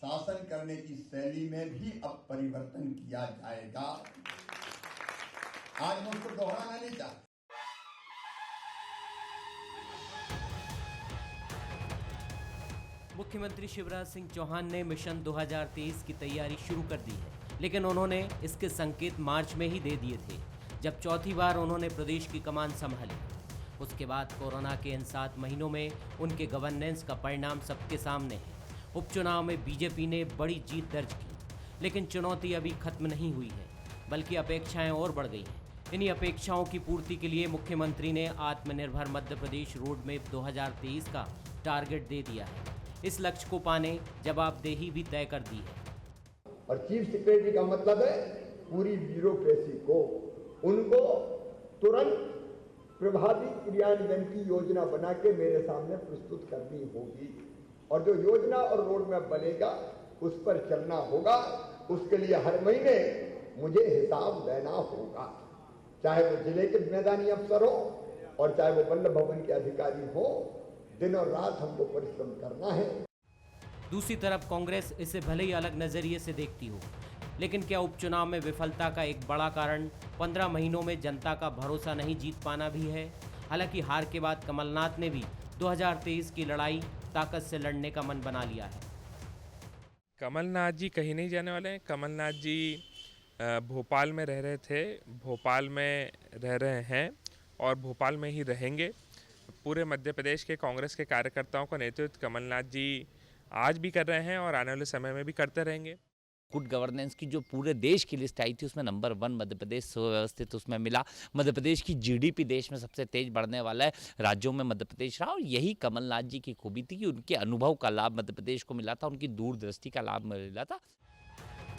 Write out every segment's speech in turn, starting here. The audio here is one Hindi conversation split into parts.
शासन करने की शैली में भी अब परिवर्तन किया जाएगा। आज मैं उसको दोहराना नहीं चाहता। मुख्यमंत्री शिवराज सिंह चौहान ने मिशन 2023 की तैयारी शुरू कर दी है, लेकिन उन्होंने इसके संकेत मार्च में ही दे दिए थे, जब चौथी बार उन्होंने प्रदेश की कमान संभाली। उसके बाद कोरोना के इन 7 महीनों में उनके गवर्नेंस का परिणाम सबके सामने है। उपचुनाव में बीजेपी ने बड़ी जीत दर्ज की, लेकिन चुनौती अभी खत्म नहीं हुई है, बल्कि अपेक्षाएं और बढ़ गई हैं। इन्हीं अपेक्षाओं की पूर्ति के लिए मुख्यमंत्री ने आत्मनिर्भर मध्य प्रदेश रोड मैप 2023 का टारगेट दे दिया है। इस लक्ष्य को पाने जवाबदेही भी तय कर दी है। और चीफ सेक्रेटरी का मतलब है पूरी ब्यूरोक्रेसी को, उनको तुरंत प्रभावी क्रियान्वयन की योजना बना के मेरे सामने प्रस्तुत करनी होगी, और जो योजना और रोड मैप बनेगा उस पर चलना होगा। उसके लिए हर महीने मुझे हिसाब देना होगा, चाहे वो जिले के मैदानी अफसर हो और चाहे वो वल्लभ भवन के अधिकारी हो। दिन और रात हमको परिश्रम करना है। दूसरी तरफ कांग्रेस इसे भले ही अलग नजरिए से देखती हो, लेकिन क्या उपचुनाव में विफलता का एक बड़ा कारण 15 महीनों में जनता का भरोसा नहीं जीत पाना भी है? हालांकि हार के बाद कमलनाथ ने भी 2023 की लड़ाई ताकत से लड़ने का मन बना लिया है। कमलनाथ जी कहीं नहीं जाने वाले हैं। कमलनाथ जी भोपाल में रह रहे थे, भोपाल में रह रहे हैं और भोपाल में ही रहेंगे। पूरे मध्य प्रदेश के कांग्रेस के कार्यकर्ताओं का नेतृत्व कमलनाथ जी आज भी कर रहे हैं और आने वाले समय में भी करते रहेंगे। गुड गवर्नेंस की जो पूरे देश की लिस्ट आई थी उसमें नंबर 1 मध्य प्रदेश सुव्यवस्थित उसमें मिला। मध्य प्रदेश की जीडीपी देश में सबसे तेज बढ़ने वाला है राज्यों में मध्य प्रदेश रहा, और यही कमलनाथ जी की खूबी थी कि उनके अनुभव का लाभ मध्य प्रदेश को मिला था, उनकी दूरदृष्टि का लाभ मिला था।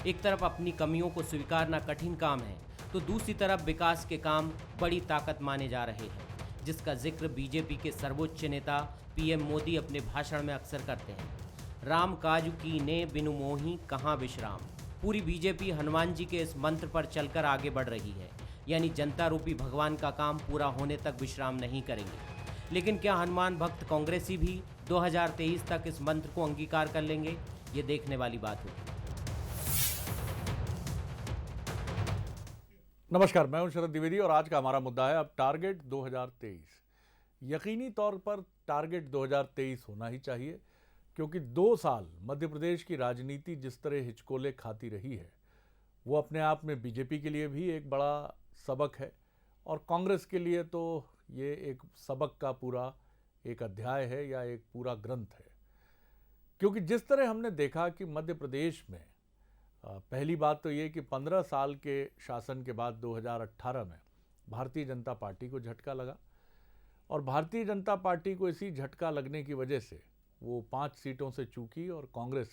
एक तरफ अपनी कमियों को स्वीकारना कठिन काम है, तो दूसरी तरफ विकास के काम बड़ी ताकत माने जा रहे हैं, जिसका जिक्र बीजेपी के सर्वोच्च नेता पीएम मोदी अपने भाषण में अक्सर करते हैं। राम काजू कीने बिनु मोही कहाँ विश्राम। पूरी बीजेपी हनुमान जी के इस मंत्र पर चलकर आगे बढ़ रही है, यानी जनता रूपी भगवान का काम पूरा होने तक विश्राम नहीं करेंगे। लेकिन क्या हनुमान भक्त कांग्रेसी भी 2023 तक इस मंत्र को अंगीकार कर लेंगे? ये देखने वाली बात होगी। नमस्कार, मैं हूं शरद द्विवेदी और आज का हमारा मुद्दा है अब टारगेट 2023। यकीनी तौर पर टारगेट 2023 होना ही चाहिए, क्योंकि 2 साल मध्य प्रदेश की राजनीति जिस तरह हिचकोले खाती रही है वो अपने आप में बीजेपी के लिए भी एक बड़ा सबक है, और कांग्रेस के लिए तो ये एक सबक का पूरा एक अध्याय है या एक पूरा ग्रंथ है। क्योंकि जिस तरह हमने देखा कि मध्य प्रदेश में पहली बात तो ये कि 15 साल के शासन के बाद 2018 में भारतीय जनता पार्टी को झटका लगा, और भारतीय जनता पार्टी को इसी झटका लगने की वजह से वो 5 सीटों से चूकी और कांग्रेस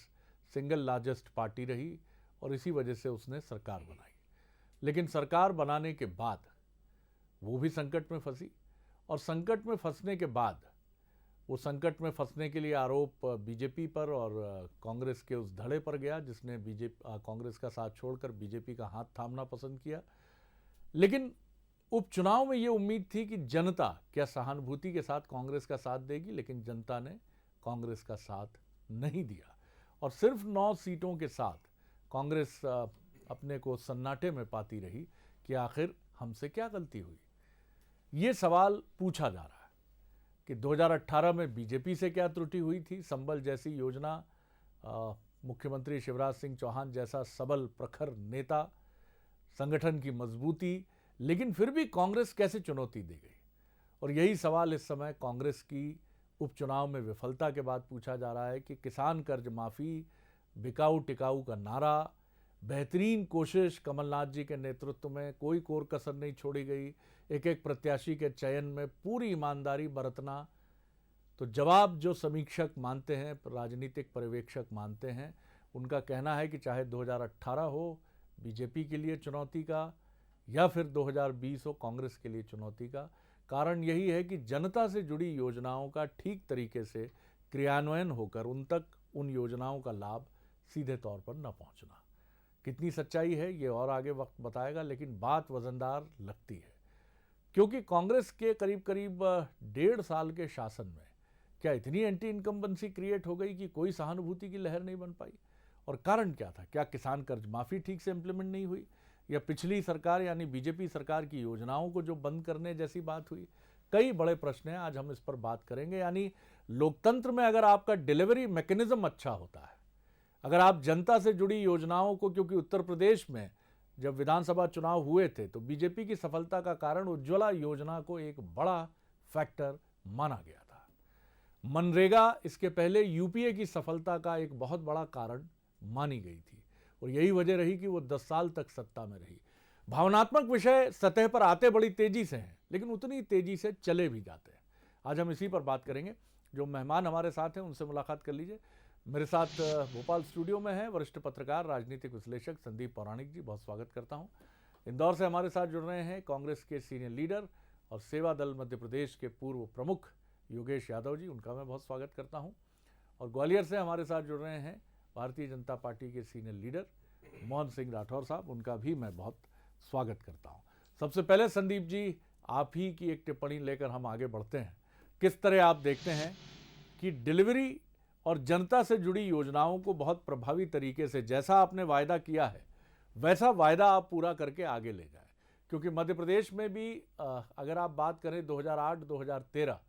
सिंगल लार्जेस्ट पार्टी रही, और इसी वजह से उसने सरकार बनाई। लेकिन सरकार बनाने के बाद वो भी संकट में फंसी, और संकट में फंसने के बाद वो संकट में फंसने के लिए आरोप बीजेपी पर और कांग्रेस के उस धड़े पर गया जिसने कांग्रेस का साथ छोड़कर बीजेपी का हाथ थामना पसंद किया। लेकिन उपचुनाव में ये उम्मीद थी कि जनता क्या सहानुभूति के साथ कांग्रेस का साथ देगी, लेकिन जनता ने कांग्रेस का साथ नहीं दिया, और सिर्फ 9 सीटों के साथ कांग्रेस अपने को सन्नाटे में पाती रही कि आखिर हमसे क्या गलती हुई। ये सवाल पूछा जा रहा है कि 2018 में बीजेपी से क्या त्रुटि हुई थी। संबल जैसी योजना, मुख्यमंत्री शिवराज सिंह चौहान जैसा सबल प्रखर नेता, संगठन की मजबूती, लेकिन फिर भी कांग्रेस कैसे चुनौती दी गई। और यही सवाल इस समय कांग्रेस की उपचुनाव में विफलता के बाद पूछा जा रहा है कि किसान कर्ज माफ़ी, बिकाऊ टिकाऊ का नारा, बेहतरीन कोशिश कमलनाथ जी के नेतृत्व में, कोई कोर कसर नहीं छोड़ी गई, एक एक प्रत्याशी के चयन में पूरी ईमानदारी बरतना। तो जवाब जो समीक्षक मानते हैं, राजनीतिक पर्यवेक्षक मानते हैं, उनका कहना है कि चाहे 2018 हो बीजेपी के लिए चुनौती का, या फिर 2020 हो कांग्रेस के लिए चुनौती का, कारण यही है कि जनता से जुड़ी योजनाओं का ठीक तरीके से क्रियान्वयन होकर उन तक उन योजनाओं का लाभ सीधे तौर पर न पहुंचना। कितनी सच्चाई है ये और आगे वक्त बताएगा, लेकिन बात वजनदार लगती है, क्योंकि कांग्रेस के करीब करीब 1.5 साल के शासन में क्या इतनी एंटी इनकम्बेंसी क्रिएट हो गई कि कोई सहानुभूति की लहर नहीं बन पाई। और कारण क्या था? क्या किसान कर्ज माफ़ी ठीक से इम्प्लीमेंट नहीं हुई, या पिछली सरकार यानी बीजेपी सरकार की योजनाओं को जो बंद करने जैसी बात हुई? कई बड़े प्रश्न हैं, आज हम इस पर बात करेंगे। यानी लोकतंत्र में अगर आपका डिलीवरी मैकेनिज्म अच्छा होता है, अगर आप जनता से जुड़ी योजनाओं को, क्योंकि उत्तर प्रदेश में जब विधानसभा चुनाव हुए थे तो बीजेपी की सफलता का कारण उज्ज्वला योजना को एक बड़ा फैक्टर माना गया था। मनरेगा इसके पहले यूपीए की सफलता का एक बहुत बड़ा कारण मानी गई थी, और यही वजह रही कि वो 10 साल तक सत्ता में रही। भावनात्मक विषय सतह पर आते बड़ी तेजी से हैं, लेकिन उतनी तेजी से चले भी जाते हैं। आज हम इसी पर बात करेंगे। जो मेहमान हमारे साथ हैं उनसे मुलाकात कर लीजिए। मेरे साथ भोपाल स्टूडियो में हैं वरिष्ठ पत्रकार, राजनीतिक विश्लेषक संदीप पौराणिक जी, बहुत स्वागत करता हूं। इंदौर से हमारे साथ जुड़ रहे हैं कांग्रेस के सीनियर लीडर और सेवा दल मध्य प्रदेश के पूर्व प्रमुख योगेश यादव जी, उनका मैं बहुत स्वागत करता हूं। और ग्वालियर से हमारे साथ जुड़ रहे हैं भारतीय जनता पार्टी के सीनियर लीडर मोहन सिंह राठौर साहब, उनका भी मैं बहुत स्वागत करता हूँ। सबसे पहले संदीप जी, आप ही की एक टिप्पणी लेकर हम आगे बढ़ते हैं। किस तरह आप देखते हैं कि डिलीवरी और जनता से जुड़ी योजनाओं को बहुत प्रभावी तरीके से, जैसा आपने वायदा किया है वैसा वायदा आप पूरा करके आगे ले जाएं? क्योंकि मध्य प्रदेश में भी अगर आप बात करें 2008-2013,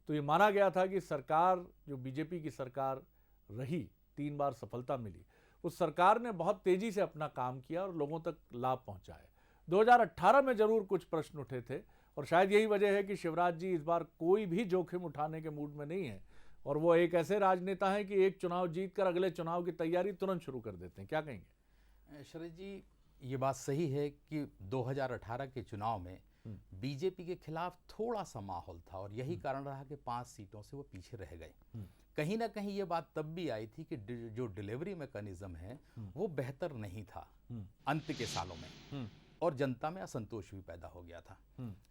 तो ये माना गया था कि सरकार जो बीजेपी की सरकार रही, 3 बार सफलता मिली, उस सरकार ने बहुत तेजी से अपना काम किया और लोगों तक लाभ पहुंचाए। 2018 में जरूर कुछ प्रश्न उठे थे, और शायद यही वजह है कि शिवराज जी इस बार कोई भी जोखिम उठाने के मूड में नहीं है, और वो एक ऐसे राजनेता हैं कि एक चुनाव जीतकर अगले चुनाव की तैयारी तुरंत शुरू कर देते हैं। क्या कहेंगे? शरद जी, ये बात सही है कि 2018 के चुनाव में बीजेपी के खिलाफ थोड़ा सा माहौल था, और यही कारण रहा कि 5 सीटों से वो पीछे रह गए। कहीं ना कहीं ये बात तब भी आई थी कि जो डिलीवरी मैकेनिज्म है वो बेहतर नहीं था अंत के सालों में, और जनता में असंतोष भी पैदा हो गया था।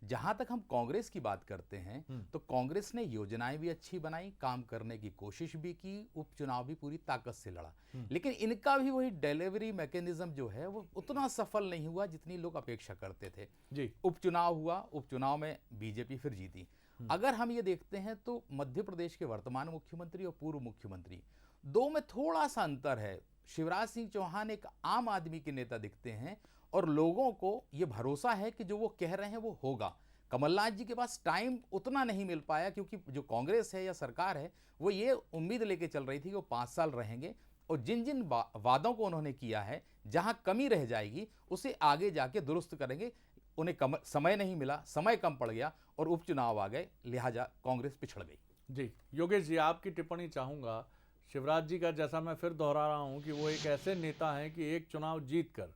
जहां तक हम कांग्रेस की बात करते हैं तो कांग्रेस ने योजनाएं भी अच्छी बनाई, काम करने की कोशिश भी की, उपचुनाव भी पूरी ताकत से लड़ा, लेकिन इनका भी वही डिलीवरी मैकेनिज्म जो है वो उतना सफल नहीं हुआ जितनी लोग अपेक्षा करते थे जी। उपचुनाव हुआ, उपचुनाव में बीजेपी फिर जीती। अगर हम ये देखते हैं तो मध्य प्रदेश के वर्तमान मुख्यमंत्री और पूर्व मुख्यमंत्री, दो में थोड़ा सा अंतर है। शिवराज सिंह चौहान एक आम आदमी के नेता दिखते हैं, और लोगों को ये भरोसा है कि जो वो कह रहे हैं वो होगा। कमलनाथ जी के पास टाइम उतना नहीं मिल पाया, क्योंकि जो कांग्रेस है या सरकार है वो ये उम्मीद लेके चल रही थी कि वो 5 साल रहेंगे, और जिन जिन वादों को उन्होंने किया है, जहां कमी रह जाएगी उसे आगे जाके दुरुस्त करेंगे। उन्हें समय नहीं मिला, समय कम पड़ गया और उपचुनाव आ गए, लिहाजा कांग्रेस पिछड़ गई। जी योगेश जी, आपकी टिप्पणी चाहूँगा। शिवराज जी का जैसा मैं फिर दोहरा रहा हूँ कि वो एक ऐसे नेता हैं कि एक चुनाव जीत कर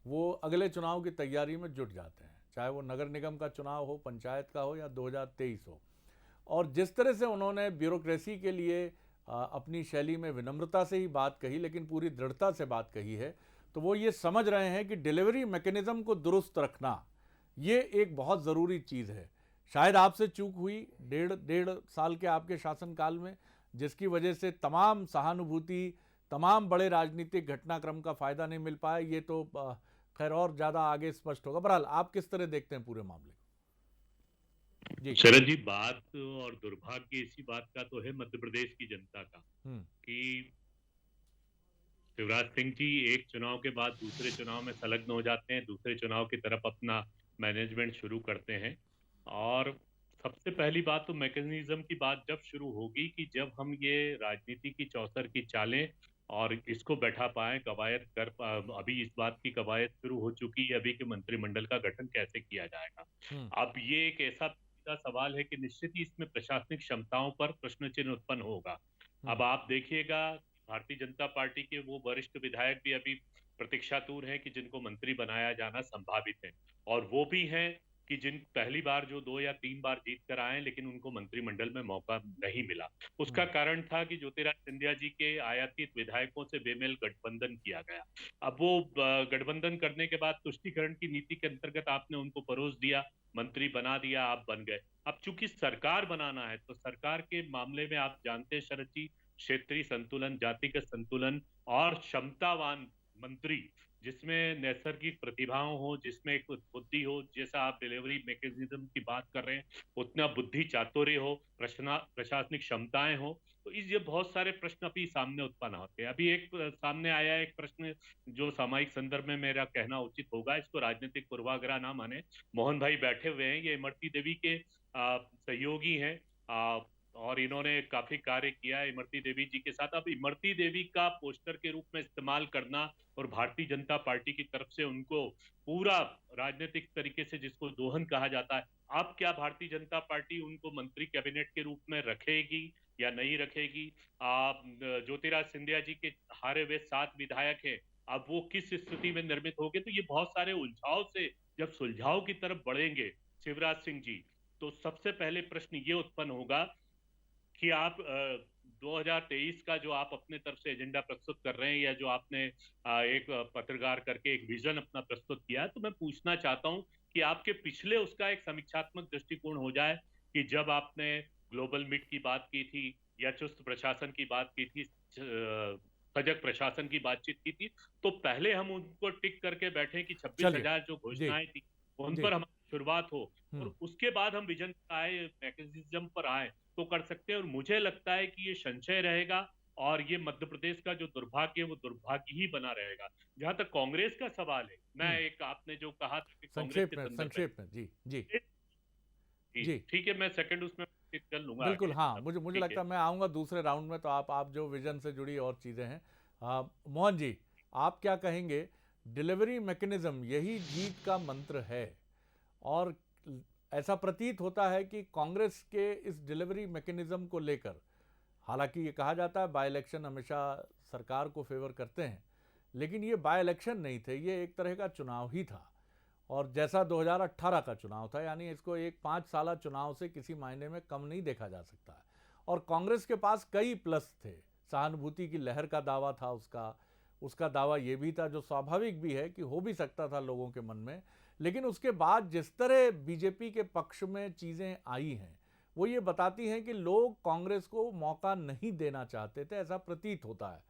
वो अगले चुनाव की तैयारी में जुट जाते हैं, चाहे वो नगर निगम का चुनाव हो, पंचायत का हो या 2023 हो। और जिस तरह से उन्होंने ब्यूरोक्रेसी के लिए अपनी शैली में विनम्रता से ही बात कही, लेकिन पूरी दृढ़ता से बात कही है, तो वो ये समझ रहे हैं कि डिलीवरी मैकेनिज्म को दुरुस्त रखना ये एक बहुत ज़रूरी चीज़ है। शायद आपसे चूक हुई डेढ़ साल के आपके शासनकाल में, जिसकी वजह से तमाम सहानुभूति, तमाम बड़े राजनीतिक घटनाक्रम का फ़ायदा नहीं मिल पाया। ये तो खैर और ज़्यादा आगे स्पष्ट होगा। बहरहाल आप किस तरह देखते हैं पूरे मामले को? जी शरद जी, बात और दुर्भाग्य इसी बात का तो है मध्य प्रदेश की जनता का कि शिवराज सिंह जी एक चुनाव के बाद दूसरे चुनाव में संलग्न हो जाते हैं, दूसरे चुनाव की तरफ अपना मैनेजमेंट शुरू करते हैं। और सबसे पहली बात तो मैकेनिज्म की बात जब शुरू होगी कि जब हम ये राजनीति की चौसर की चालें और इसको बैठा पाए, कवायद कर अभी इस बात की कवायद शुरू हो चुकी है अभी कि मंत्रिमंडल का गठन कैसे किया जाएगा। अब ये एक ऐसा सवाल है कि निश्चित ही इसमें प्रशासनिक क्षमताओं पर प्रश्न चिन्ह उत्पन्न होगा। अब आप देखिएगा भारतीय जनता पार्टी के वो वरिष्ठ विधायक भी अभी प्रतीक्षातूर हैं कि जिनको मंत्री बनाया जाना संभावित है, और वो भी हैं कि जिन पहली बार जो 2 या 3 बार जीत कर आए लेकिन उनको मंत्रिमंडल में मौका नहीं मिला। उसका कारण था कि ज्योतिराज सिंधिया जी के आयातित विधायकों से बेमेल गठबंधन किया गया। अब वो गठबंधन करने के बाद तुष्टीकरण की नीति के अंतर्गत आपने उनको परोस दिया, मंत्री बना दिया, आप बन गए। अब चूंकि सरकार बनाना है तो सरकार के मामले में आप जानते हैं शरद जी, क्षेत्रीय संतुलन, जातिगत संतुलन और क्षमतावान मंत्री जिसमें नैसर्गिक प्रतिभाओं हो, जिसमें एक बुद्धि हो, जैसा आप डिलीवरी मैकेनिज्म की बात कर रहे हैं, उतना बुद्धि चातुर्य हो, प्रशासनिक क्षमताएं हो, तो ये बहुत सारे प्रश्न अभी सामने उत्पन्न होते हैं। अभी एक सामने आया एक प्रश्न जो सामायिक संदर्भ में मेरा कहना उचित होगा, इसको राजनीतिक पूर्वाग्रह ना माने। मोहन भाई बैठे हुए हैं, ये इमरती देवी के सहयोगी हैं, और इन्होंने काफी कार्य किया है इमरती देवी जी के साथ। अब इमरती देवी का पोस्टर के रूप में इस्तेमाल करना और भारतीय जनता पार्टी की तरफ से उनको पूरा राजनीतिक तरीके से, जिसको दोहन कहा जाता है, अब क्या भारतीय जनता पार्टी उनको मंत्री कैबिनेट के रूप में रखेगी या नहीं रखेगी? ज्योतिराज सिंधिया जी के हारे हुए 7 विधायक हैं, अब वो किस स्थिति में निर्मित होंगे? तो ये बहुत सारे उलझाव से जब सुलझाव की तरफ बढ़ेंगे शिवराज सिंह जी, तो सबसे पहले प्रश्न ये उत्पन्न होगा कि आप 2023 का जो आप अपने तरफ से एजेंडा प्रस्तुत कर रहे हैं, या जो आपने एक पत्रकार करके एक विजन अपना प्रस्तुत किया है, तो मैं पूछना चाहता हूं कि आपके पिछले उसका एक समीक्षात्मक दृष्टिकोण हो जाए कि जब आपने ग्लोबल मीट की बात की थी या चुस्त प्रशासन की बात की थी, सजग प्रशासन की बातचीत की थी, तो पहले हम उनको टिक करके बैठे कि 26,000 जो घोषणाएं थी उन पर हमारी शुरुआत हो, और उसके बाद हम विजन आए, मैकेनिज्म पर आए तो कर सकते हैं। और मुझे लगता है कि ये संशय रहेगा और ये मध्य प्रदेश का जो दुर्भाग्य है वो दुर्भाग्य ही बना रहेगा। जहां तक कांग्रेस का सवाल है, मैं एक आपने जो कहा था कि संक्षेप में जी जी जी ठीक है, मैं सेकंड उसमें कर लूंगा बिल्कुल। हाँ, मुझे लगता है मैं आऊंगा दूसरे राउंड में, तो आप जो विजन से जुड़ी और चीजें हैं, मोहन जी आप क्या कहेंगे? डिलीवरी मैकेनिज्म यही जीत का मंत्र है, और ऐसा प्रतीत होता है कि कांग्रेस के इस डिलीवरी मैकेनिज्म को लेकर, हालांकि ये कहा जाता है बाय इलेक्शन हमेशा सरकार को फेवर करते हैं, लेकिन ये बाय इलेक्शन नहीं थे, ये एक तरह का चुनाव ही था, और जैसा 2018 का चुनाव था, यानी इसको एक 5 साल चुनाव से किसी मायने में कम नहीं देखा जा सकता है। और कांग्रेस के पास कई प्लस थे, सहानुभूति की लहर का दावा था, उसका दावा ये भी था, जो स्वाभाविक भी है कि हो भी सकता था लोगों के मन में, लेकिन उसके बाद जिस तरह बीजेपी के पक्ष में चीज़ें आई हैं वो ये बताती हैं कि लोग कांग्रेस को मौका नहीं देना चाहते थे, ऐसा प्रतीत होता है।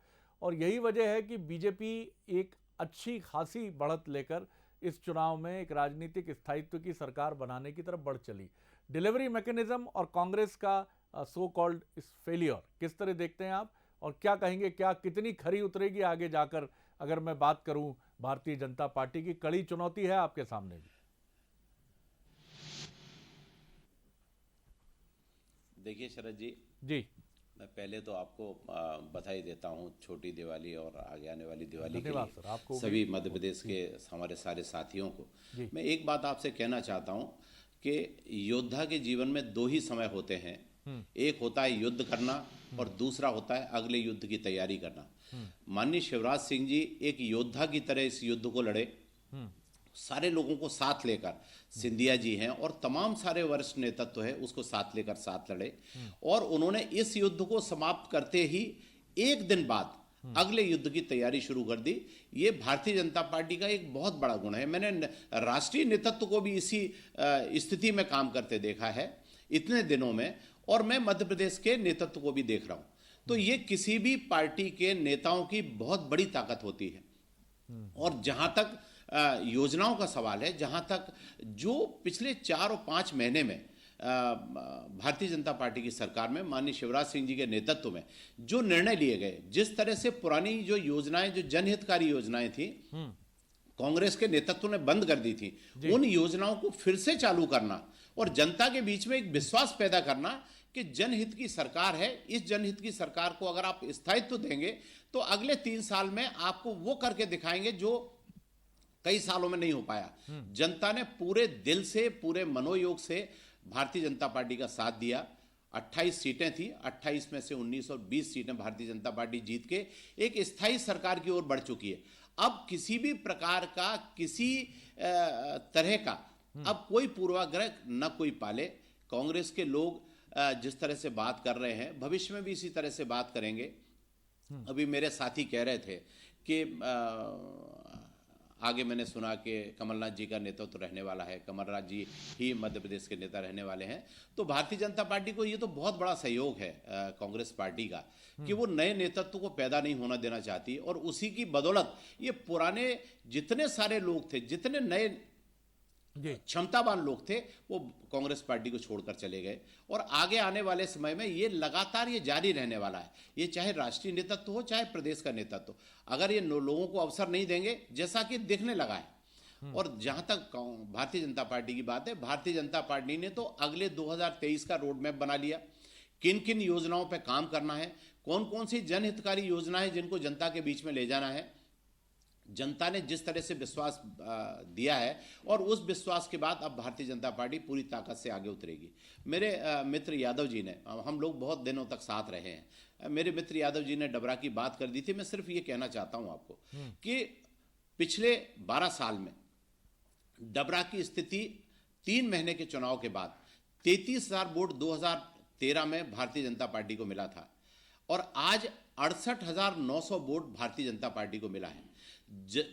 और यही वजह है कि बीजेपी एक अच्छी खासी बढ़त लेकर इस चुनाव में एक राजनीतिक स्थायित्व की सरकार बनाने की तरफ बढ़ चली। डिलीवरी मैकेनिज्म और कांग्रेस का सो कॉल्ड इस फेलियर किस तरह देखते हैं आप, और क्या कहेंगे, क्या कितनी खरी उतरेगी आगे जाकर? अगर मैं बात करूं भारतीय जनता पार्टी की कड़ी चुनौती है आपके सामने भी। देखिए शरद जी, मैं पहले तो आपको बधाई देता हूं छोटी दिवाली और आगे आने वाली दिवाली के लिए आपको सभी मध्य प्रदेश के हमारे सारे साथियों को। मैं एक बात आपसे कहना चाहता हूं कि योद्धा के जीवन में 2 ही समय होते हैं, एक होता है युद्ध करना और दूसरा होता है अगले युद्ध की तैयारी करना। माननीय शिवराज सिंह जी एक योद्धा की तरह इस युद्ध को लड़े, सारे लोगों को साथ लेकर, सिंधिया जी हैं और तमाम सारे वरिष्ठ नेतृत्व है उसको साथ लेकर साथ लड़े, और उन्होंने इस युद्ध को समाप्त करते ही एक दिन बाद अगले युद्ध की तैयारी शुरू कर दी। ये भारतीय जनता पार्टी का एक बहुत बड़ा गुण है। मैंने राष्ट्रीय नेतृत्व को भी इसी स्थिति में काम करते देखा है इतने दिनों में, और मैं मध्य प्रदेश के नेतृत्व को भी देख रहा हूं। तो ये किसी भी पार्टी के नेताओं की बहुत बड़ी ताकत होती है। और जहां तक योजनाओं का सवाल है, जहां तक जो पिछले 4 और 5 महीने में भारतीय जनता पार्टी की सरकार में माननीय शिवराज सिंह जी के नेतृत्व में जो निर्णय लिए गए, जिस तरह से पुरानी जो योजनाएं, जो जनहितकारी योजनाएं थी, कांग्रेस के नेतृत्व ने बंद कर दी थी, उन योजनाओं को फिर से चालू करना और जनता के बीच में एक विश्वास पैदा करना कि जनहित की सरकार है, इस जनहित की सरकार को अगर आप स्थायित्व देंगे तो अगले 3 साल में आपको वो करके दिखाएंगे जो कई सालों में नहीं हो पाया। जनता ने पूरे दिल से, पूरे मनोयोग से भारतीय जनता पार्टी का साथ दिया। 28 सीटें थी, 28 में से 19 और 20 सीटें भारतीय जनता पार्टी जीत के एक स्थायी सरकार की ओर बढ़ चुकी है। अब किसी भी प्रकार का, किसी तरह का अब कोई पूर्वाग्रह न कोई पाले। कांग्रेस के लोग जिस तरह से बात कर रहे हैं, भविष्य में भी इसी तरह से बात करेंगे। अभी मेरे साथी कह रहे थे कि आगे मैंने सुना कि कमलनाथ जी का नेतृत्व रहने वाला है, कमलनाथ जी ही मध्य प्रदेश के नेता रहने वाले हैं। तो भारतीय जनता पार्टी को ये तो बहुत बड़ा सहयोग है कांग्रेस पार्टी का कि वो नए नेतृत्व को पैदा नहीं होना देना चाहती, और उसी की बदौलत ये पुराने जितने सारे लोग थे, जितने नए क्षमतावान लोग थे, वो कांग्रेस पार्टी को छोड़कर चले गए। और आगे आने वाले समय में ये लगातार ये जारी रहने वाला है, ये चाहे राष्ट्रीय नेतृत्व हो चाहे प्रदेश का नेतृत्व, अगर ये लोगों को अवसर नहीं देंगे, जैसा कि दिखने लगा है। और जहां तक भारतीय जनता पार्टी की बात है, भारतीय जनता पार्टी ने तो अगले 2023 का रोड मैप बना लिया, किन किन योजनाओं पर काम करना है, कौन कौन सी जनहितकारी योजना है जिनको जनता के बीच में ले जाना है। जनता ने जिस तरह से विश्वास दिया है, और उस विश्वास के बाद अब भारतीय जनता पार्टी पूरी ताकत से आगे उतरेगी। मेरे मित्र यादव जी ने, हम लोग बहुत दिनों तक साथ रहे हैं, मेरे मित्र यादव जी ने डबरा की बात कर दी थी। मैं सिर्फ ये कहना चाहता हूं आपको कि पिछले 12 साल में डबरा की स्थिति 3 महीने के चुनाव के बाद 33,000 वोट 2013 में भारतीय जनता पार्टी को मिला था, और आज 68,900 वोट भारतीय जनता पार्टी को मिला है।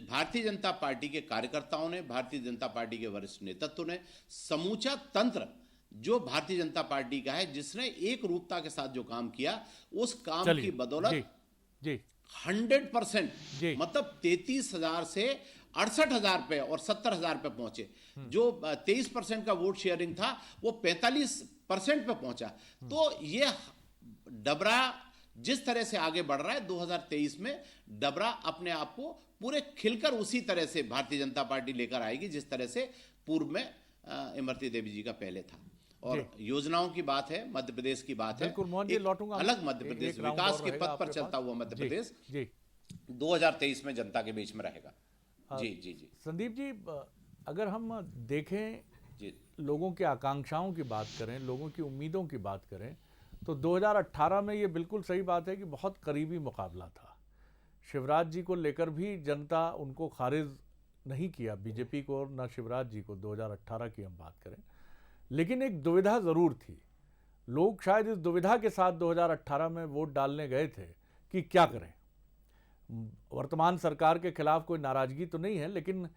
भारतीय जनता पार्टी के कार्यकर्ताओं ने, भारतीय जनता पार्टी के वरिष्ठ नेतृत्व ने, समूचा तंत्र जो भारतीय जनता पार्टी का है, जिसने एक रूपता के साथ जो काम किया, उस काम की बदौलत 100% मतलब 33,000 से 68,000 पे और 70,000 पे पहुंचे। जो 23% का वोट शेयरिंग था वो 45% पे पहुंचा। तो ये डबरा जिस तरह से आगे बढ़ रहा है, 2023 में डबरा अपने आप को पूरे खिलकर उसी तरह से भारतीय जनता पार्टी लेकर आएगी जिस तरह से पूर्व में इमरती देवी जी का पहले था। और योजनाओं की बात है, मध्य प्रदेश की बात है, अलग मध्य प्रदेश, विकास के पथ पर चलता हुआ मध्य प्रदेश 2023 में जनता के बीच में रहेगा। जी जी जी संदीप जी, अगर हम देखें जी, लोगों की आकांक्षाओं की बात करें, लोगों की उम्मीदों की बात करें, तो 2018 में ये बिल्कुल सही बात है कि बहुत करीबी मुकाबला था। शिवराज जी को लेकर भी जनता उनको खारिज नहीं किया, बीजेपी को और न शिवराज जी को, 2018 की हम बात करें। लेकिन एक दुविधा ज़रूर थी, लोग शायद इस दुविधा के साथ 2018 में वोट डालने गए थे कि क्या करें। वर्तमान सरकार के खिलाफ कोई नाराज़गी तो नहीं है, लेकिन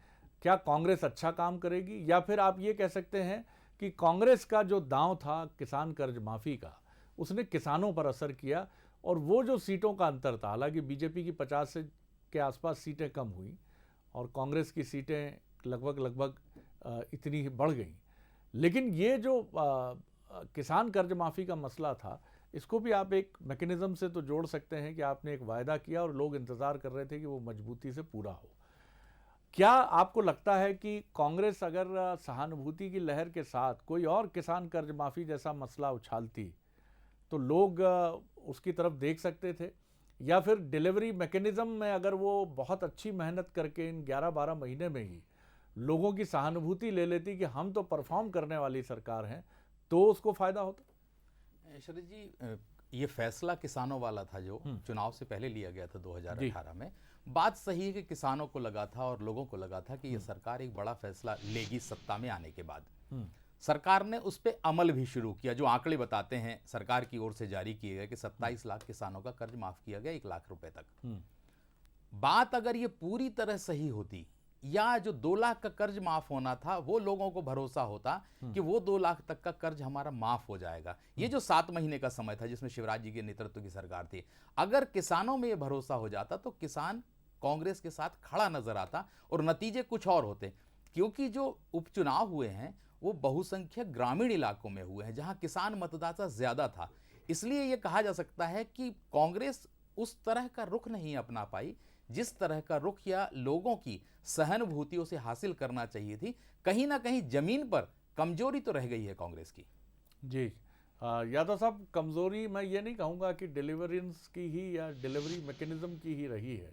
क्या कांग्रेस अच्छा काम करेगी, या फिर आप ये कह सकते हैं कि कांग्रेस का जो दांव था किसान कर्ज माफ़ी का, उसने किसानों पर असर किया, और वो जो सीटों का अंतर था, हालांकि बीजेपी की 50 के आसपास सीटें कम हुई और कांग्रेस की सीटें लगभग इतनी ही बढ़ गई, लेकिन ये जो किसान कर्ज माफ़ी का मसला था, इसको भी आप एक मैकेनिज़्म से तो जोड़ सकते हैं कि आपने एक वायदा किया और लोग इंतज़ार कर रहे थे कि वो मजबूती से पूरा हो। क्या आपको लगता है कि कांग्रेस अगर सहानुभूति की लहर के साथ कोई और किसान कर्ज माफ़ी जैसा मसला उछालती तो लोग उसकी तरफ देख सकते थे, या फिर डिलीवरी मैकेनिज़्म में अगर वो बहुत अच्छी मेहनत करके इन 11-12 महीने में ही लोगों की सहानुभूति ले लेती कि हम तो परफॉर्म करने वाली सरकार हैं, तो उसको फ़ायदा होता? शरद जी, ये फैसला किसानों वाला था जो चुनाव से पहले लिया गया था 2018 में। बात सही है कि किसानों को लगा था और लोगों को लगा था कि ये सरकार एक बड़ा फैसला लेगी सत्ता में आने के बाद। सरकार ने उस पर अमल भी शुरू किया। जो आंकड़े बताते हैं सरकार की ओर से जारी किए गए कि 27 लाख किसानों का कर्ज माफ किया गया 1 लाख रुपए तक। बात अगर ये पूरी तरह सही होती, या जो 2 लाख का कर्ज माफ होना था वो लोगों को भरोसा होता कि वो 2 लाख तक का कर्ज हमारा माफ हो जाएगा। ये जो 7 महीने का समय था जिसमें शिवराज जी के नेतृत्व की सरकार थी, अगर किसानों में ये भरोसा हो जाता तो किसान कांग्रेस के साथ खड़ा नजर आता और नतीजे कुछ और होते। क्योंकि जो उपचुनाव हुए हैं वो बहुसंख्यक ग्रामीण इलाकों में हुए हैं जहां किसान मतदाता ज्यादा था, इसलिए यह कहा जा सकता है कि कांग्रेस उस तरह का रुख नहीं अपना पाई जिस तरह का रुख या लोगों की सहानुभूतियों से हासिल करना चाहिए थी। कहीं ना कहीं जमीन पर कमजोरी तो रह गई है कांग्रेस की। जी यादव साहब, कमजोरी मैं ये नहीं कहूँगा कि डिलीवरेंस की ही या डिलीवरी मैकेनिज्म की ही रही है,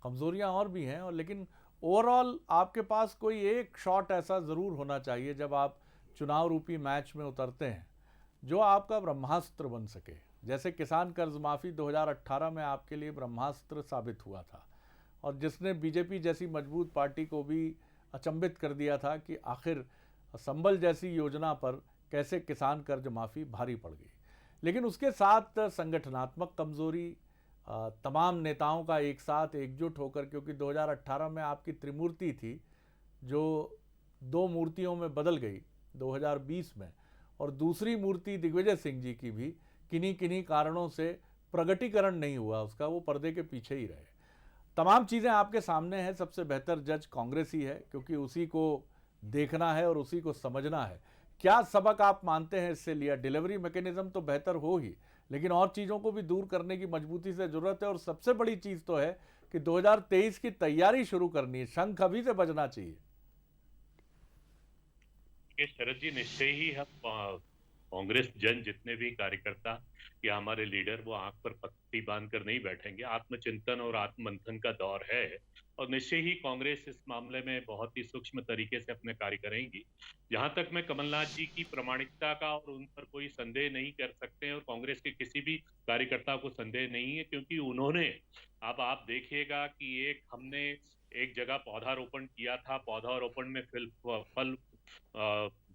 कमजोरियाँ और भी हैं, और लेकिन ओवरऑल आपके पास कोई एक शॉट ऐसा ज़रूर होना चाहिए जब आप चुनाव रूपी मैच में उतरते हैं जो आपका ब्रह्मास्त्र बन सके। जैसे किसान कर्ज माफ़ी 2018 में आपके लिए ब्रह्मास्त्र साबित हुआ था, और जिसने बीजेपी जैसी मजबूत पार्टी को भी अचंभित कर दिया था कि आखिर संबल जैसी योजना पर कैसे किसान कर्ज माफ़ी भारी पड़ गई। लेकिन उसके साथ संगठनात्मक कमज़ोरी, तमाम नेताओं का एक साथ एकजुट होकर, क्योंकि 2018 में आपकी त्रिमूर्ति थी जो 2 मूर्तियों में बदल गई 2020 में, और दूसरी मूर्ति दिग्विजय सिंह जी की भी किन्हीं किन्हीं कारणों से प्रगटीकरण नहीं हुआ उसका, वो पर्दे के पीछे ही रहे। तमाम चीज़ें आपके सामने हैं। सबसे बेहतर जज कांग्रेस ही है, क्योंकि उसी को देखना है और उसी को समझना है। क्या सबक आप मानते हैं इससे लिया? डिलीवरी मैकेनिज्म तो बेहतर हो ही, लेकिन और चीज़ों को भी दूर करने की मजबूती से ज़रूरत है। और सबसे बड़ी चीज़ तो है कि 2023 की तैयारी शुरू करनी है, शंख अभी से बजना चाहिए। शरद जी, निश्चय ही हम कांग्रेस जन जितने भी कार्यकर्ता या हमारे लीडर वो आंख पर पट्टी बांधकर नहीं बैठेंगे। आत्मचिंतन और आत्ममंथन का दौर है और निश्चय ही कांग्रेस इस मामले में बहुत ही सूक्ष्म तरीके से अपने कार्य करेंगी। जहां तक मैं कमलनाथ जी की प्रामाणिकता का और उन पर कोई संदेह नहीं कर सकते हैं और कांग्रेस के किसी भी कार्यकर्ता को संदेह नहीं है, क्योंकि उन्होंने, अब आप देखिएगा कि हमने एक जगह पौधारोपण किया था, पौधारोपण में फल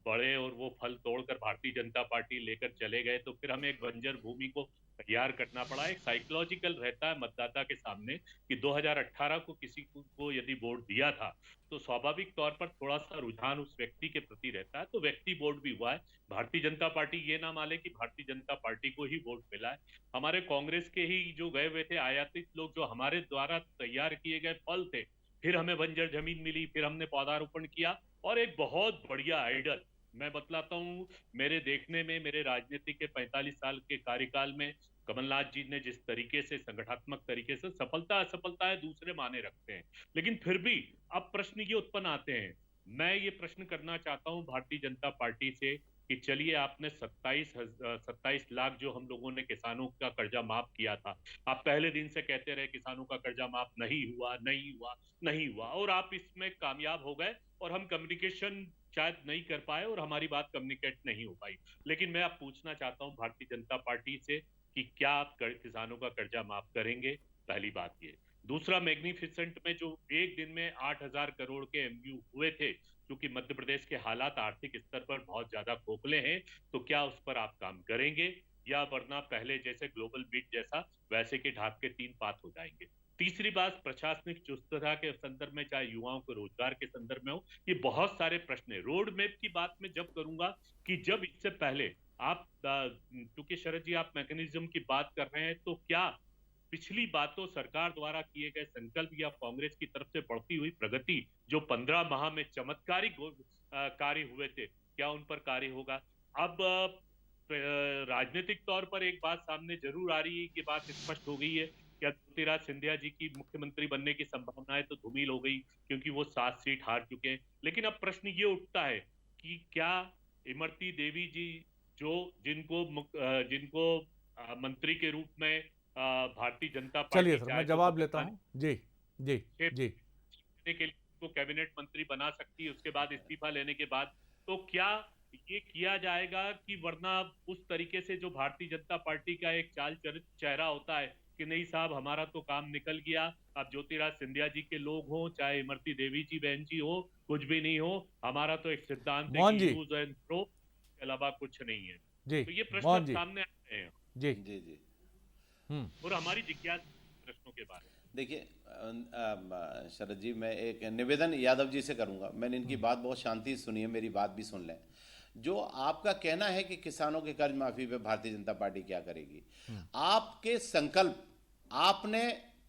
बड़े और वो फल तोड़कर भारतीय जनता पार्टी लेकर चले गए, तो फिर हमें एक बंजर भूमि को तैयार करना पड़ा। एक साइकोलॉजिकल रहता है मतदाता के सामने कि 2018 को किसी को यदि वोट दिया था तो स्वाभाविक तौर पर थोड़ा सा रुझान उस व्यक्ति के प्रति रहता है, तो व्यक्ति वोट भी हुआ है। भारतीय जनता पार्टी ये ना माने कि भारतीय जनता पार्टी को ही वोट मिला है। हमारे कांग्रेस के ही जो गए हुए थे आयातित लोग, जो हमारे द्वारा तैयार किए गए फल थे, फिर हमें बंजर जमीन मिली, फिर हमने पौधारोपण किया और एक बहुत बढ़िया आइडल, मैं बतलाता हूँ, मेरे देखने में, मेरे राजनीति के 45 साल के कार्यकाल में कमलनाथ जी ने जिस तरीके से संगठनात्मक तरीके से सफलता असफलता है दूसरे माने रखते हैं, लेकिन फिर भी अब प्रश्न ये उत्पन्न आते हैं। मैं ये प्रश्न करना चाहता हूँ भारतीय जनता पार्टी से कि चलिए, आपने 27 लाख जो हम लोगों ने किसानों का कर्जा माफ किया था, आप पहले दिन से कहते रहे किसानों का कर्जा माफ नहीं हुआ, नहीं हुआ, नहीं हुआ, और आप इसमें कामयाब हो गए और हम कम्युनिकेशन शायद नहीं कर पाए और हमारी बात कम्युनिकेट नहीं हो पाई। लेकिन मैं अब पूछना चाहता हूं भारतीय जनता पार्टी से कि क्या आप किसानों का कर्जा माफ करेंगे? पहली बात ये। दूसरा, मैग्निफिसेंट में जो एक दिन में 8,000 करोड़ के एमयू हुए थे, क्योंकि मध्य प्रदेश के हालात आर्थिक स्तर पर बहुत ज्यादा खोखले हैं, तो क्या उस पर आप काम करेंगे या वरना पहले जैसे ग्लोबल बीट जैसा वैसे के ढाक के 3 पात हो जाएंगे? तीसरी बात, प्रशासनिक चुस्तता के संदर्भ में, चाहे युवाओं को रोजगार के संदर्भ में हो, ये बहुत सारे प्रश्न है। रोड मैप की बात मैं जब करूंगा कि जब इससे पहले आप, क्योंकि शरद जी आप मैकेनिज्म की बात कर रहे हैं, तो क्या पिछली बातों, सरकार द्वारा किए गए संकल्प या कांग्रेस की तरफ से बढ़ती हुई प्रगति जो 15 माह में चमत्कारिक कार्य हुए थे, क्या उन पर कार्य होगा? अब राजनीतिक तौर पर एक बात सामने जरूर आ रही है, कि बात स्पष्ट हो गई है, क्या ज्योतिराज सिंधिया जी की मुख्यमंत्री बनने की संभावनाएं तो धूमिल हो गई, क्योंकि वो 7 सीट हार चुके हैं। लेकिन अब प्रश्न ये उठता है कि क्या इमरती देवी जी, जिनको मंत्री के रूप में भारतीय जनता पार्टी, चलिए सर, मैं जवाब लेता हूं। जी जी जी, के लिए को कैबिनेट मंत्री बना सकती है उसके बाद इस्तीफा लेने के बाद, तो क्या ये किया जाएगा कि वरना उस तरीके से जो भारतीय जनता पार्टी का एक चाल चेहरा होता है कि नहीं साहब, हमारा तो काम निकल गया, अब ज्योतिराज सिंधिया जी के लोग हों, चाहे इमरती देवी जी बहन जी हो, कुछ भी नहीं हो, हमारा तो एक सिद्धांत है कि यूज एंड थ्रो के अलावा कुछ नहीं है। जी, तो ये प्रश्न सामने आते हैं। जी जी जी, और हमारी जिज्ञासा प्रश्नों के बारे में, देखिए शरद जी, मैं एक निवेदन यादव जी से करूंगा। मैंने इनकी बात बहुत शांति से सुनी है, मेरी बात भी सुन लें। जो आपका कहना है कि किसानों के कर्ज माफी पे भारतीय जनता पार्टी क्या करेगी, आपके संकल्प आपने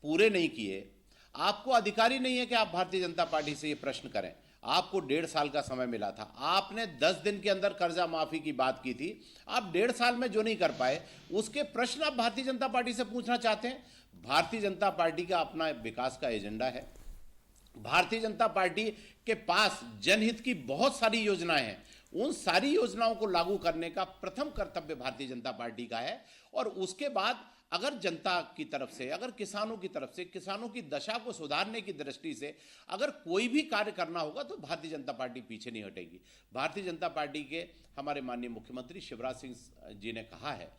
पूरे नहीं किए। आपको अधिकारी नहीं है कि आप भारतीय जनता पार्टी से ये प्रश्न करें। आपको 1.5 साल का समय मिला था, आपने 10 दिन के अंदर कर्जा माफी की बात की थी। आप 1.5 साल में जो नहीं कर पाए, उसके प्रश्न आप भारतीय जनता पार्टी से पूछना चाहते हैं। भारतीय जनता पार्टी का अपना विकास का एजेंडा है। भारतीय जनता पार्टी के पास जनहित की बहुत सारी योजनाएं हैं। उन सारी योजनाओं को लागू करने का प्रथम कर्तव्य भारतीय जनता पार्टी का है। और उसके बाद अगर जनता की तरफ से, अगर किसानों की तरफ से, किसानों की दशा को सुधारने की दृष्टि से अगर कोई भी कार्य करना होगा, तो भारतीय जनता पार्टी पीछे नहीं हटेगी। भारतीय जनता पार्टी के हमारे माननीय मुख्यमंत्री शिवराज सिंह जी ने कहा है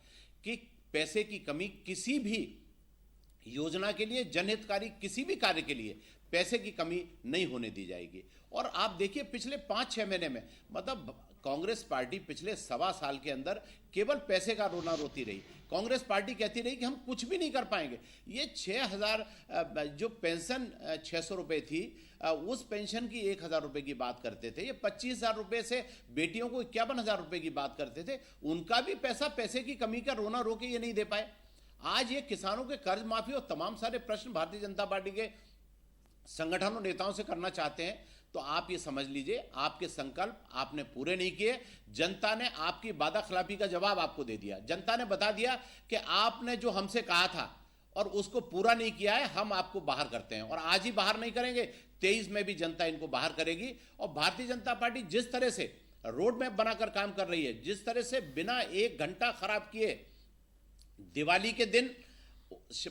कि पैसे की कमी किसी भी योजना के लिए, जनहितकारी किसी भी कार्य के लिए पैसे की कमी नहीं होने दी जाएगी। और आप देखिए पिछले 5-6 महीने में मतलब कांग्रेस पार्टी पिछले 1.25 साल के अंदर केवल पैसे का रोना रोती रही। कांग्रेस पार्टी कहती रही कि हम कुछ भी नहीं कर पाएंगे। ये 6,000 जो पेंशन 600 रुपये थी, उस पेंशन की 1,000 रुपये की बात करते थे। ये 25,000 रुपये से बेटियों को 51,000 रुपये की बात करते थे। उनका भी पैसे की कमी का रोना रो के ये नहीं दे पाए। आज ये किसानों के कर्ज माफी और तमाम सारे प्रश्न भारतीय जनता पार्टी के संगठनों नेताओं से करना चाहते हैं, तो आप ये समझ लीजिए आपके संकल्प आपने पूरे नहीं किए। जनता ने आपकी वादा खिलाफी का जवाब आपको दे दिया। जनता ने बता दिया कि आपने जो हमसे कहा था और उसको पूरा नहीं किया है, हम आपको बाहर करते हैं। और आज ही बाहर नहीं करेंगे, 23 में भी जनता इनको बाहर करेगी। और भारतीय जनता पार्टी जिस तरह से रोड मैप बनाकर काम कर रही है, जिस तरह से बिना 1 घंटा खराब किए दिवाली के दिन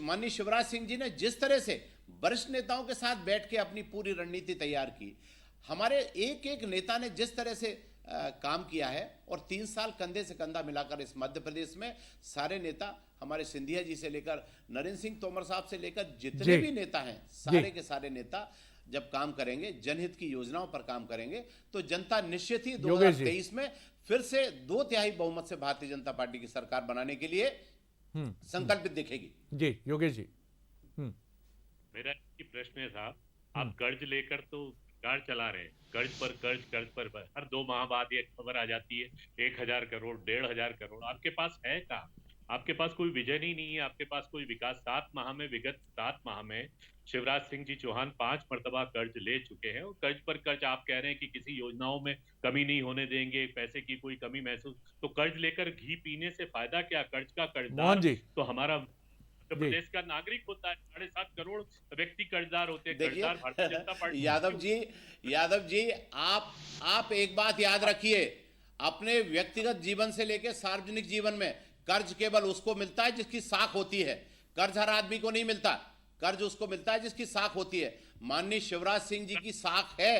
माननीय शिवराज सिंह जी ने जिस तरह से वरिष्ठ नेताओं के साथ बैठ के अपनी पूरी रणनीति तैयार की, हमारे एक एक नेता ने जिस तरह से काम किया है, और 3 साल कंधे से कंधा मिलाकर इस मध्य प्रदेश में सारे नेता, हमारे सिंधिया जी से लेकर नरेंद्र सिंह तोमर साहब से लेकर जितने भी नेता हैं, सारे के सारे नेता जब काम करेंगे, जनहित की योजनाओं पर काम करेंगे, तो जनता निश्चित ही 2023 में फिर से 2/3 बहुमत से भारतीय जनता पार्टी की सरकार बनाने के लिए संकल्पित दिखेगी। जी योगेश जी। मेरा प्रश्न था, आप कर्ज लेकर तो सरकार चला रहे हैं, कर्ज पर हर 2 माह बाद ये खबर आ जाती है 1,000 करोड़ 1,500 करोड़। आपके पास है कहाँ? आपके पास कोई विजन ही नहीं है, आपके पास कोई विकास। विगत 7 माह में शिवराज सिंह जी चौहान 5 मर्तबा कर्ज ले चुके हैं, और कर्ज पर कर्ज आप कह रहे हैं कि किसी योजनाओं में कमी नहीं होने देंगे, पैसे की कोई कमी महसूस। तो कर्ज लेकर घी पीने से फायदा क्या? कर्ज का कर्जदार तो हमारा उत्तर प्रदेश का नागरिक होता है। 7.5 करोड़ व्यक्ति कर्जदार होते हैं। कर्जदार भारतीय जनता पार्टी। यादव जी आप एक बात याद रखिए, अपने व्यक्तिगत जीवन से लेकर सार्वजनिक जीवन में कर्ज केवल उसको मिलता है जिसकी साख होती है। कर्ज हर आदमी को नहीं मिलता, कर्ज उसको मिलता है जिसकी साख होती है। माननीय शिवराज सिंह जी की साख है।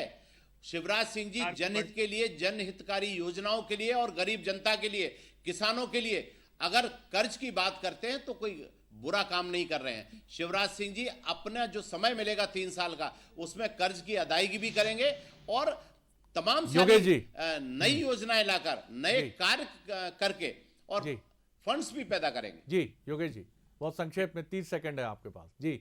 शिवराज सिंह जी जनहित के लिए, जनहितकारी योजनाओं के लिए और गरीब जनता के लिए, किसानों के लिए अगर कर्ज की बात करते हैं तो कोई बुरा काम नहीं कर रहे हैं। शिवराज सिंह जी अपना जो समय मिलेगा 3 साल का, उसमें कर्ज की अदायगी भी करेंगे और तमाम सारी नई योजनाएं लाकर, नए कार्य करके और फंड्स भी पैदा करेंगे। जी योगेश जी, बहुत संक्षेप में 30 सेकंड है आपके पास। जी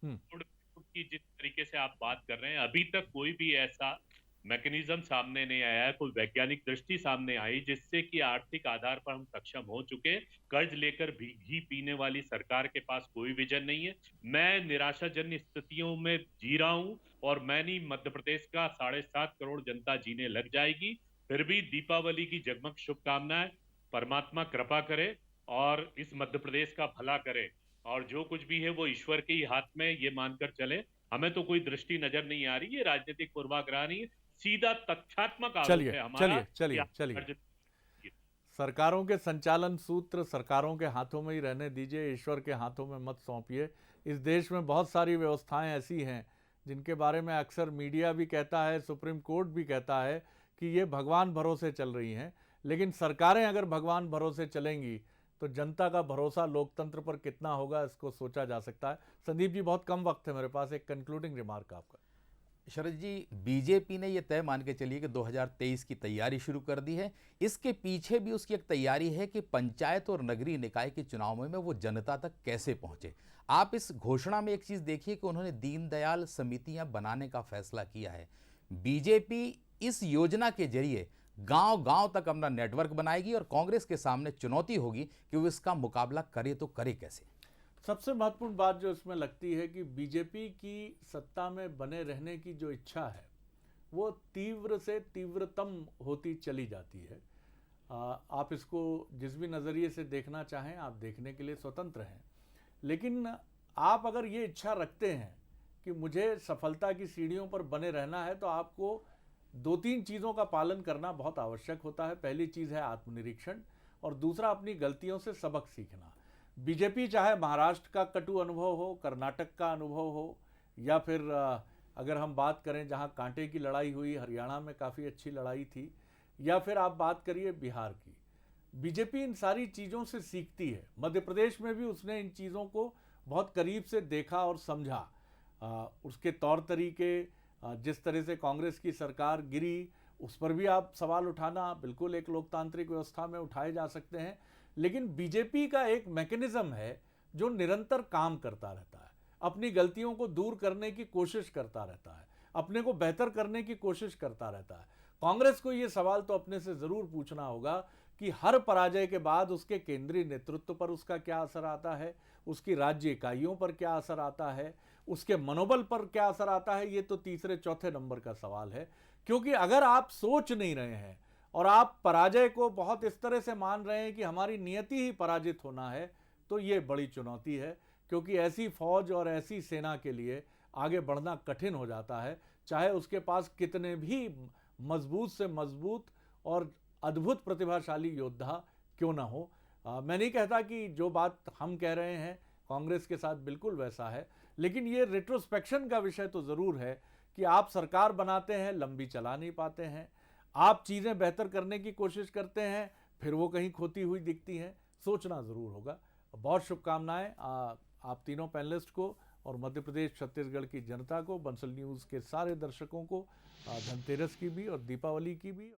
की जिस तरीके से आप बात कर रहे हैं, अभी तक कोई भी ऐसा मैकेनिज्म सामने नहीं आया है, कोई वैज्ञानिक दृष्टि सामने आई जिससे कि आर्थिक आधार पर हम सक्षम हो चुके। कर्ज लेकर भी घी पीने वाली सरकार के पास कोई विजन नहीं है। मैं निराशाजन्य स्थितियों में जी रहा हूं और मैं नहीं, मध्य प्रदेश का 7.5 करोड़ जनता जीने लग जाएगी। फिर भी दीपावली की जगमग शुभकामनाएं। परमात्मा कृपा करे और इस मध्य प्रदेश का भला करे, और जो कुछ भी है वो ईश्वर के ही हाथ में, ये मानकर चले। हमें तो कोई दृष्टि नजर नहीं आ रही है, राजनीतिक पूर्वाग्रह नहीं है, सीधा तथ्यात्मक आरोप है हमारा। चलिए सरकारों के संचालन सूत्र सरकारों के हाथों में ही रहने दीजिए, ईश्वर के हाथों में मत सौंपिए। इस देश में बहुत सारी व्यवस्थाएं ऐसी हैं जिनके बारे में अक्सर मीडिया भी कहता है, सुप्रीम कोर्ट भी कहता है कि ये भगवान भरोसे चल रही हैं, लेकिन सरकारें अगर भगवान भरोसे चलेंगी तो जनता का भरोसा लोकतंत्र पर कितना होगा, इसको सोचा जा सकता है। संदीप जी, बहुत कम वक्त है मेरे पास, एक कंक्लूडिंग रिमार्क आपका। शरद जी, बीजेपी ने यह तय मान के चलिए कि 2023 की तैयारी शुरू कर दी है। इसके पीछे भी उसकी एक तैयारी है कि पंचायत और नगरीय निकाय के चुनाव में वो जनता तक कैसे पहुंचे। आप इस घोषणा में एक चीज देखिए कि उन्होंने दीनदयाल समितियां बनाने का फैसला किया है। बीजेपी इस योजना के जरिए गांव-गांव तक अपना नेटवर्क बनाएगी और कांग्रेस के सामने चुनौती होगी कि वो इसका मुकाबला करे तो करे कैसे। सबसे महत्वपूर्ण बात जो इसमें लगती है कि बीजेपी की सत्ता में बने रहने की जो इच्छा है वो तीव्र से तीव्रतम होती चली जाती है। आप इसको जिस भी नज़रिए से देखना चाहें आप देखने के लिए स्वतंत्र हैं, लेकिन आप अगर ये इच्छा रखते हैं कि मुझे सफलता की सीढ़ियों पर बने रहना है तो आपको 2-3 चीज़ों का पालन करना बहुत आवश्यक होता है। पहली चीज़ है आत्मनिरीक्षण और दूसरा अपनी गलतियों से सबक सीखना। बीजेपी चाहे महाराष्ट्र का कटु अनुभव हो, कर्नाटक का अनुभव हो, या फिर अगर हम बात करें जहां कांटे की लड़ाई हुई, हरियाणा में काफ़ी अच्छी लड़ाई थी, या फिर आप बात करिए बिहार की, बीजेपी इन सारी चीज़ों से सीखती है। मध्य प्रदेश में भी उसने इन चीज़ों को बहुत करीब से देखा और समझा। उसके तौर तरीके, जिस तरह से कांग्रेस की सरकार गिरी, उस पर भी आप सवाल उठाना बिल्कुल एक लोकतांत्रिक व्यवस्था में उठाए जा सकते हैं। लेकिन बीजेपी का एक मैकेनिज्म है जो निरंतर काम करता रहता है, अपनी गलतियों को दूर करने की कोशिश करता रहता है, अपने को बेहतर करने की कोशिश करता रहता है। कांग्रेस को ये सवाल तो अपने से जरूर पूछना होगा कि हर पराजय के बाद उसके केंद्रीय नेतृत्व पर उसका क्या असर आता है, उसकी राज्य इकाइयों पर क्या असर आता है, उसके मनोबल पर क्या असर आता है। ये तो तीसरे चौथे नंबर का सवाल है, क्योंकि अगर आप सोच नहीं रहे हैं और आप पराजय को बहुत इस तरह से मान रहे हैं कि हमारी नियति ही पराजित होना है, तो ये बड़ी चुनौती है। क्योंकि ऐसी फौज और ऐसी सेना के लिए आगे बढ़ना कठिन हो जाता है, चाहे उसके पास कितने भी मजबूत से मजबूत और अद्भुत प्रतिभाशाली योद्धा क्यों ना हो। मैं नहीं कहता कि जो बात हम कह रहे हैं कांग्रेस के साथ बिल्कुल वैसा है, लेकिन ये रेट्रोस्पेक्शन का विषय तो ज़रूर है कि आप सरकार बनाते हैं, लंबी चला नहीं पाते हैं, आप चीज़ें बेहतर करने की कोशिश करते हैं, फिर वो कहीं खोती हुई दिखती हैं। सोचना ज़रूर होगा। बहुत शुभकामनाएं आप तीनों पैनलिस्ट को और मध्य प्रदेश छत्तीसगढ़ की जनता को, बंसल न्यूज़ के सारे दर्शकों को धनतेरस की भी और दीपावली की भी।